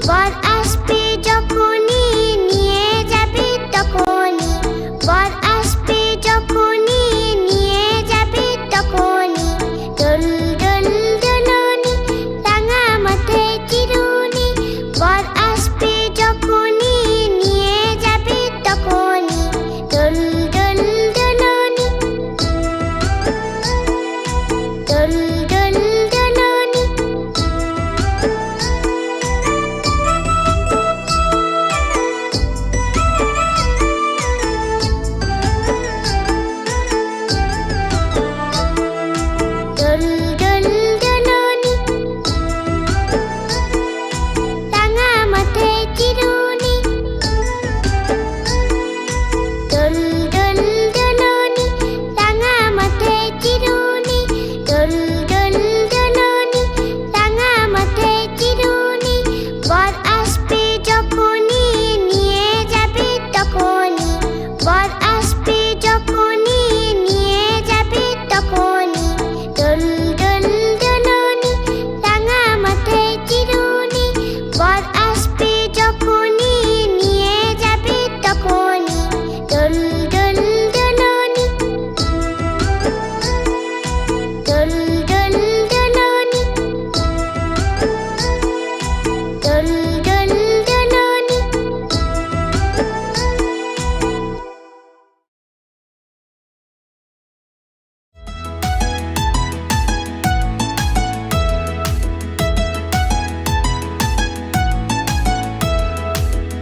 বর আসবে যখনই নিয়ে যাবে তখনই, বর আসবে যখনই নিয়ে যাবে তখনই। দোল দোল দোলনি রাঙা মাথায় চিরুনি, বর আসবে যখনই নিয়ে যাবে তখনই। দোল দোল দোলনি, দোল দোল দোলনি। দোল দোল দোলনি রাঙা মাথায় চিরুনি, দোল দোল দোলনি রাঙা মাথায় চিরুনি, দোল দোল দোলনি রাঙা মাথায় চিরুনি। বর আসবে যখনই নিয়ে যাবে তখনই, বর আসবে যখনই নিয়ে যাবে তখনই। দোল দোল দোলনি রাঙা মাথায় চিরুনি, বর আসবে যখনই নিয়ে যাবে তখনই। দোল দোল দোলনি, দোল দোল দোলনি, দোল দোল দোলনি।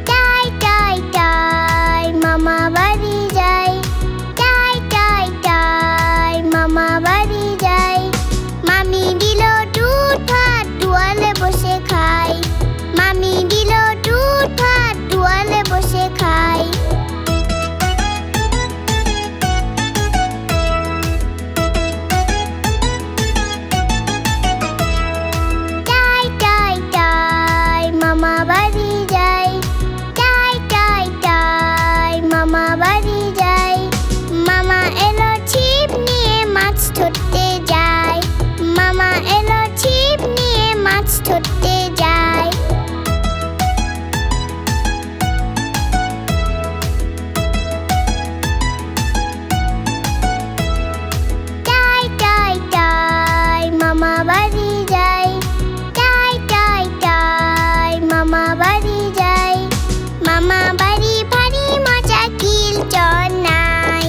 টাই টাই টাই মামা বাড়ি যাই, টাই টাই টাই মামা বাড়ি যাই। মামি দিল দুধ ভাত দুয়ারে বসে খাই, মামি দিল দুধ ভাত দুয়ারে বসে খাই। টাই টাই টাই মামা বাড়ি যাই, টাই টাই টাই মামা বাড়ি যাই। মামা এলো ছিপ নিয়ে মাছ ধরতে যায়, মামা এলো ছিপ নিয়ে মাছ ধরতে যায়। টাই টাই টাই মামা বাড়ি যাই, টাই টাই টাই মামা বাড়ি যাই। মামা বাড়ি ভারী মজা কিল চর নাই,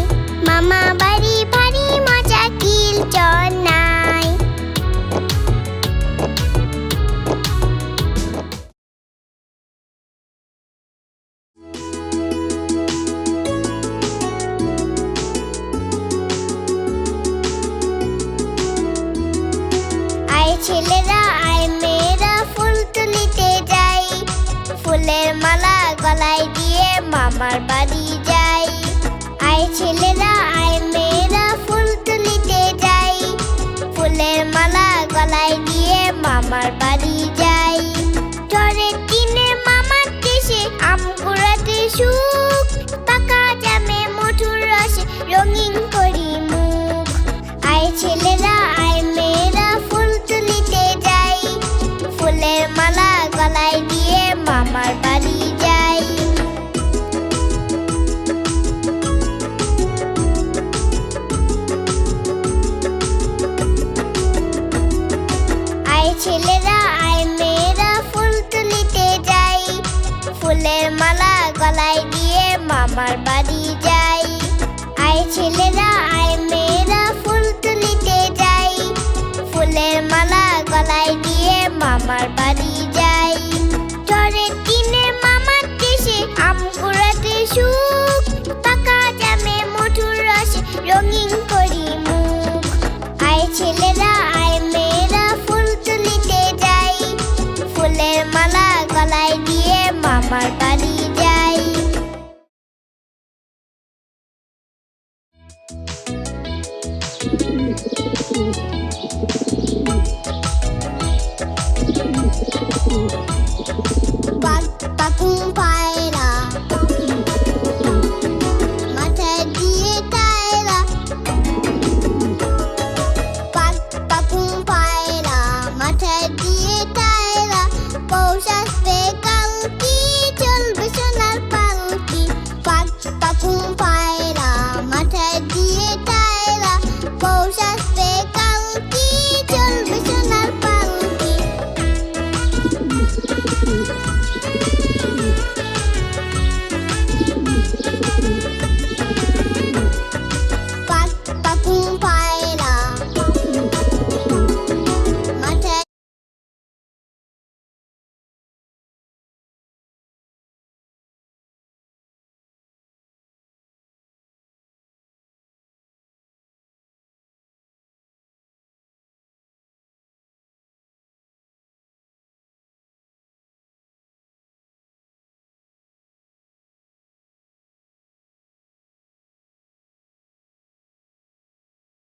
মামা বাড়ি ভারী মজা কিল চর নাই। আয় ছেলেরা আয় মেয়েরা ফুল তুলিতে যাই, ফুলের মালা গলায় দিয়ে মামার বাড়ি যাই। আয় ছেলেরা আয় মেয়েরা ফুল তুলিতে যাই, ফুলের মালা গলায় দিয়ে মামার বাড়ি যাই। ঝড়ের দিনে মামার দেশে আম কুড়াতে সুখ, পাকা জামে মধুর রসে রঙিন করি মুখ। আয় ছেলেরা আয় মেয়েরা ফুল তুলিতে যাই, ফুলের মালা গলায় দিয়ে মামার বাড়ি যাই। আয় ছেলেরা আয় মেয়েরা ফুল তুলিতে যাই, ফুলের মালা গলায় দিয়ে মামার বাড়ি যাই। আয় ছেলেরা আয় মেয়েরা ফুল তুলিতে যাই, ফুলের মালা গলায় দিয়ে মামার বাড়ি যাই। ঝড়ের দিনে মামার দেশে আম কুড়াতে সুখ, পাকা জামে মধুর রসে রঙিন করি মুখ। আয় ছেলেরা আয় মেয়েরা ফুল তুলিতে যাই, ফুলের মালা গলায় দিয়ে মামার বাড়ি